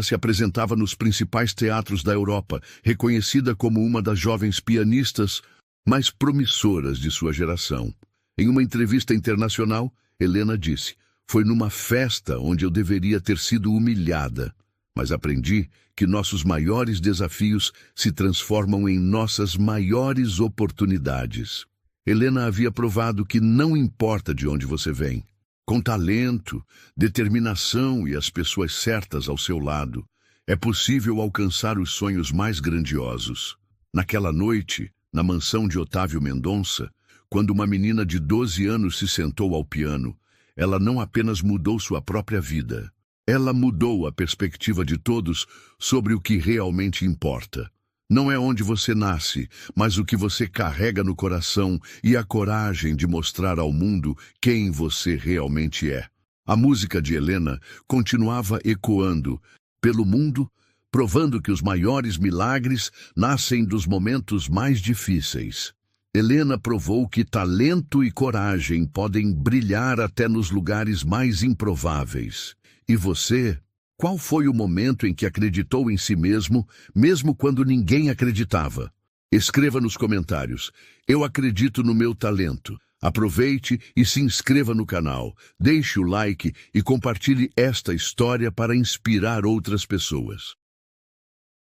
se apresentava nos principais teatros da Europa, reconhecida como uma das jovens pianistas mais promissoras de sua geração. Em uma entrevista internacional, Helena disse: "Foi numa festa onde eu deveria ter sido humilhada, mas aprendi que nossos maiores desafios se transformam em nossas maiores oportunidades." Helena havia provado que não importa de onde você vem, com talento, determinação e as pessoas certas ao seu lado, é possível alcançar os sonhos mais grandiosos. Naquela noite, na mansão de Otávio Mendonça, quando uma menina de 12 anos se sentou ao piano, ela não apenas mudou sua própria vida, ela mudou a perspectiva de todos sobre o que realmente importa. Não é onde você nasce, mas o que você carrega no coração e a coragem de mostrar ao mundo quem você realmente é. A música de Helena continuava ecoando pelo mundo, provando que os maiores milagres nascem dos momentos mais difíceis. Helena provou que talento e coragem podem brilhar até nos lugares mais improváveis. E você? Qual foi o momento em que acreditou em si mesmo, mesmo quando ninguém acreditava? Escreva nos comentários: "Eu acredito no meu talento." Aproveite e se inscreva no canal, deixe o like e compartilhe esta história para inspirar outras pessoas.